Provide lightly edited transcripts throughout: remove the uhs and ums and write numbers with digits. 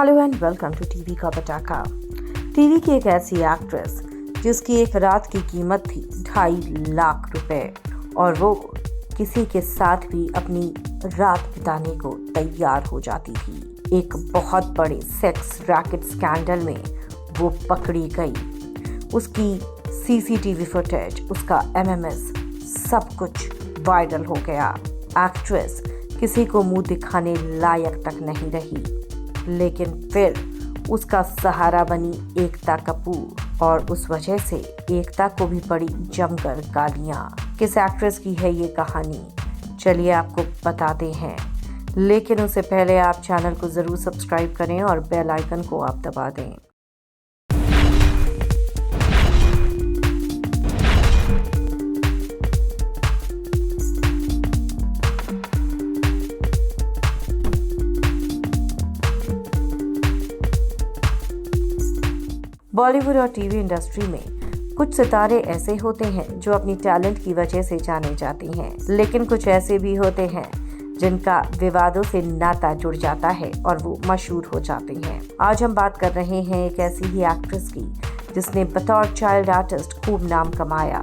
Hello and welcome to TV का पटाखा। TV की एक ऐसी एक्ट्रेस जिसकी एक रात की कीमत थी 2.5 लाख रुपए और वो किसी के साथ भी अपनी रात बिताने को तैयार हो जाती थी। एक बहुत बड़े सेक्स रैकेट स्कैंडल में वो पकड़ी गई। उसकी सीसीटीवी फुटेज, उसका एमएमएस, सब कुछ वायरल हो गया। एक्ट्रेस किसी को मुंह दिखाने लायक तक नहीं रही, लेकिन फिर उसका सहारा बनी एकता कपूर और उस वजह से एकता को भी पड़ी जमकर गालियां। किस एक्ट्रेस की है ये कहानी, चलिए आपको बताते हैं। लेकिन उससे पहले आप चैनल को जरूर सब्सक्राइब करें और बेल आइकन को आप दबा दें। बॉलीवुड और टीवी इंडस्ट्री में कुछ सितारे ऐसे होते हैं जो अपनी टैलेंट की वजह से जाने जाते हैं, लेकिन कुछ ऐसे भी होते हैं जिनका विवादों से नाता जुड़ जाता है और वो मशहूर हो जाते हैं। आज हम बात कर रहे हैं एक ऐसी ही एक्ट्रेस की जिसने बतौर चाइल्ड आर्टिस्ट खूब नाम कमाया,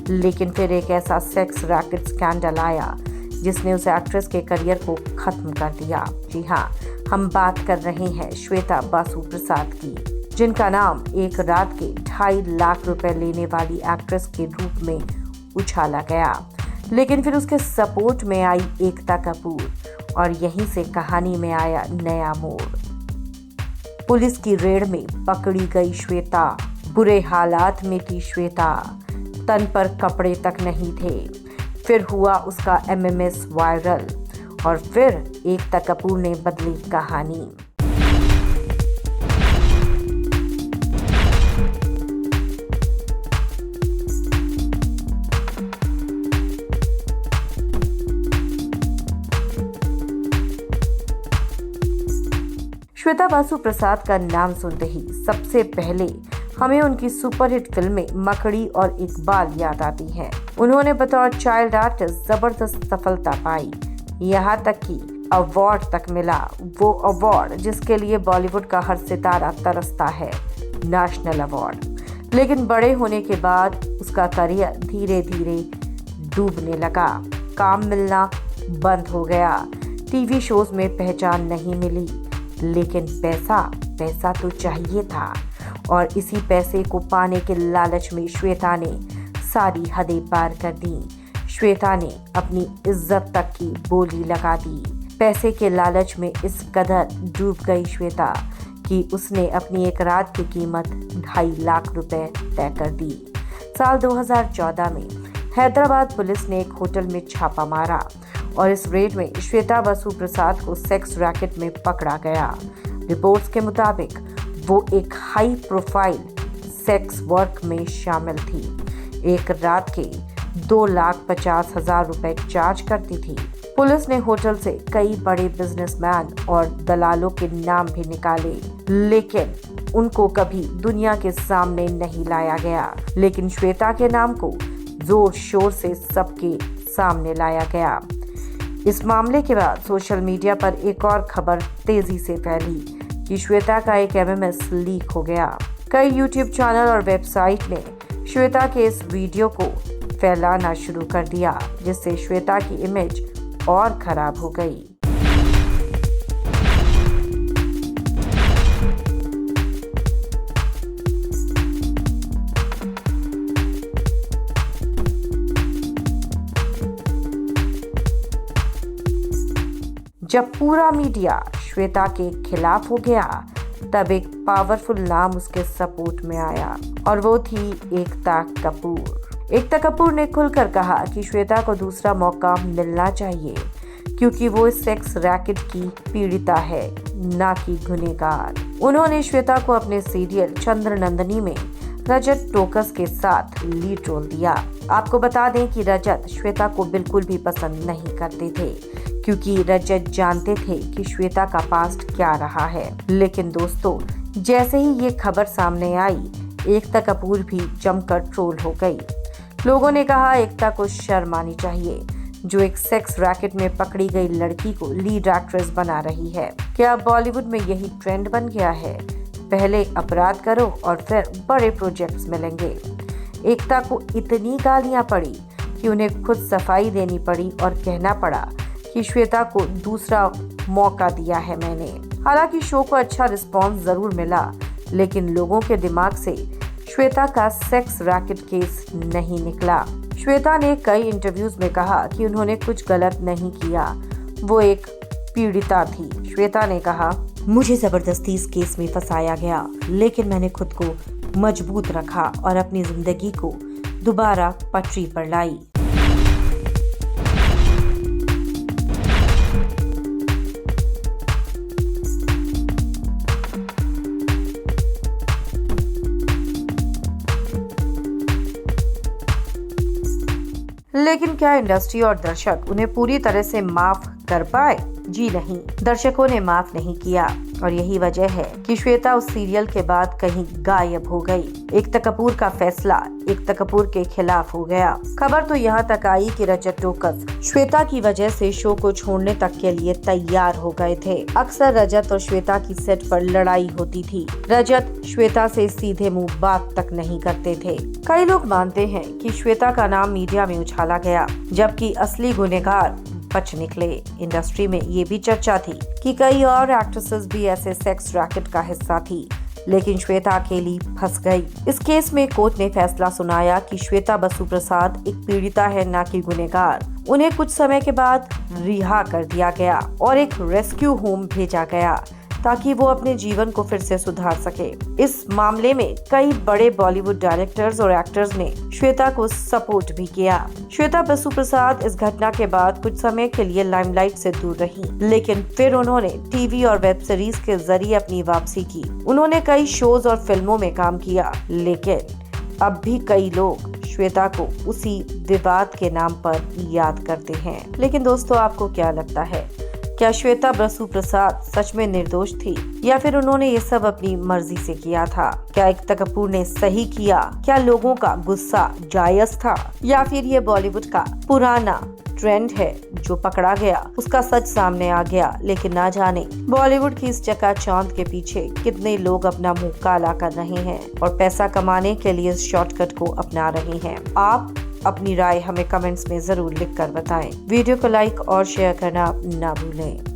लेकिन फिर एक ऐसा सेक्स रैकेट स्कैंडल आया जिसने उस एक्ट्रेस के करियर को खत्म कर दिया। जी हाँ, हम बात कर रहे हैं श्वेता बासु प्रसाद की, जिनका नाम एक रात के 2.5 लाख रुपए लेने वाली एक्ट्रेस के रूप में उछाला गया। लेकिन फिर उसके सपोर्ट में आई एकता कपूर और यहीं से कहानी में आया नया मोड़। पुलिस की रेड में पकड़ी गई श्वेता। बुरे हालात में थी श्वेता, तन पर कपड़े तक नहीं थे। फिर हुआ उसका एमएमएस वायरल और फिर एकता कपूर ने बदली कहानी। श्वेता बासु प्रसाद का नाम सुनते ही सबसे पहले हमें उनकी सुपरहिट फिल्में मकड़ी और इकबाल याद आती हैं। उन्होंने बतौर चाइल्ड आर्टिस्ट जबरदस्त सफलता पाई, यहाँ तक कि अवार्ड तक मिला। वो अवार्ड जिसके लिए बॉलीवुड का हर सितारा तरसता है, नेशनल अवार्ड। लेकिन बड़े होने के बाद उसका करियर धीरे धीरे डूबने लगा। काम मिलना बंद हो गया, टीवी शोज में पहचान नहीं मिली, लेकिन पैसा तो चाहिए था और इसी पैसे को पाने के लालच में श्वेता ने सारी हदें पार कर दी। श्वेता ने अपनी इज्जत तक की बोली लगा दी। पैसे के लालच में इस कदर डूब गई श्वेता कि उसने अपनी एक रात की कीमत 2.5 लाख रुपए तय कर दी। साल 2014 में हैदराबाद पुलिस ने एक होटल में छापा मारा और इस रेड में श्वेता बासु प्रसाद को सेक्स रैकेट में पकड़ा गया। रिपोर्ट्स के मुताबिक वो एक हाई प्रोफाइल सेक्स वर्क में शामिल थी। एक रात के 2,50,000 रुपए चार्ज करती थी। पुलिस ने होटल से कई बड़े बिजनेसमैन और दलालों के नाम भी निकाले, लेकिन उनको कभी दुनिया के सामने नहीं लाया गया। लेकिन श्वेता के नाम को जोर शोर से सबके सामने लाया गया। इस मामले के बाद सोशल मीडिया पर एक और खबर तेजी से फैली कि श्वेता का एक एमएमएस लीक हो गया। कई यूट्यूब चैनल और वेबसाइट ने श्वेता के इस वीडियो को फैलाना शुरू कर दिया, जिससे श्वेता की इमेज और खराब हो गई। जब पूरा मीडिया श्वेता के खिलाफ हो गया, तब एक पावरफुल नाम उसके सपोर्ट में आया और वो थी एकता कपूर। एकता कपूर ने खुलकर कहा कि श्वेता को दूसरा मौका मिलना चाहिए क्योंकि वो इस सेक्स रैकेट की पीड़िता है, ना कि गुनहगार। उन्होंने श्वेता को अपने सीरियल चंद्रनंदनी में रजत टोकस के साथ लीड रोल दिया। आपको बता दें कि रजत श्वेता को बिल्कुल भी पसंद नहीं करते थे क्योंकि रजत जानते थे कि श्वेता का पास्ट क्या रहा है। लेकिन दोस्तों, जैसे ही ये खबर सामने आई, एकता कपूर भी जमकर ट्रोल हो गई। लोगों ने कहा एकता को शर्म आनी चाहिए, जो एक सेक्स रैकेट में पकड़ी गई लड़की को लीड एक्ट्रेस बना रही है। क्या बॉलीवुड में यही ट्रेंड बन गया है? पहले अपराध करो और फिर बड़े प्रोजेक्ट्स मिलेंगे। एकता को इतनी गालियां पड़ी कि उन्हें खुद सफाई देनी पड़ी और कहना पड़ा कि श्वेता को दूसरा मौका दिया है मैंने। हालांकि शो को अच्छा रिस्पॉन्स जरूर मिला, लेकिन लोगों के दिमाग से श्वेता का सेक्स रैकेट केस नहीं निकला। श्वेता ने कई इंटरव्यूज में कहा कि उन्होंने कुछ गलत नहीं किया, वो एक पीड़िता थी। श्वेता ने कहा, मुझे जबरदस्ती इस केस में फंसाया गया, लेकिन मैंने खुद को मजबूत रखा और अपनी जिंदगी को दोबारा पटरी पर लाई। लेकिन क्या इंडस्ट्री और दर्शक उन्हें पूरी तरह से माफ कर पाए? जी नहीं, दर्शकों ने माफ नहीं किया और यही वजह है कि श्वेता उस सीरियल के बाद कहीं गायब हो गई। एकता कपूर का फैसला एकता कपूर के खिलाफ हो गया। खबर तो यहाँ तक आई कि रजत टोकस श्वेता की वजह से शो को छोड़ने तक के लिए तैयार हो गए थे। अक्सर रजत और श्वेता की सेट पर लड़ाई होती थी। रजत श्वेता से सीधे मुंह बात तक नहीं करते थे। कई लोग मानते हैं कि श्वेता का नाम मीडिया में उछाला गया, जबकि असली गुनहगार बच निकले। इंडस्ट्री में ये भी चर्चा थी कि कई और एक्ट्रेसेस भी ऐसे सेक्स रैकेट का हिस्सा थी, लेकिन श्वेता अकेली फंस गई। इस केस में कोर्ट ने फैसला सुनाया कि श्वेता बसु प्रसाद एक पीड़िता है, न कि गुनहगार। उन्हें कुछ समय के बाद रिहा कर दिया गया और एक रेस्क्यू होम भेजा गया ताकि वो अपने जीवन को फिर से सुधार सके। इस मामले में कई बड़े बॉलीवुड डायरेक्टर्स और एक्टर्स ने श्वेता को सपोर्ट भी किया। श्वेता बसु प्रसाद इस घटना के बाद कुछ समय के लिए लाइमलाइट से दूर रही, लेकिन फिर उन्होंने टीवी और वेब सीरीज के जरिए अपनी वापसी की। उन्होंने कई शोज और फिल्मों में काम किया, लेकिन अब भी कई लोग श्वेता को उसी विवाद के नाम पर याद करते हैं। लेकिन दोस्तों, आपको क्या लगता है? क्या श्वेता बसु प्रसाद सच में निर्दोष थी या फिर उन्होंने ये सब अपनी मर्जी से किया था? क्या एकता कपूर ने सही किया? क्या लोगों का गुस्सा जायज था या फिर ये बॉलीवुड का पुराना ट्रेंड है जो पकड़ा गया, उसका सच सामने आ गया? लेकिन ना जाने बॉलीवुड की इस चकाचौंध के पीछे कितने लोग अपना मुंह काला कर रहे हैं और पैसा कमाने के लिए इस शॉर्टकट को अपना रहे हैं। आप अपनी राय हमें कमेंट्स में जरूर लिखकर बताएं। वीडियो को लाइक और शेयर करना ना भूलें।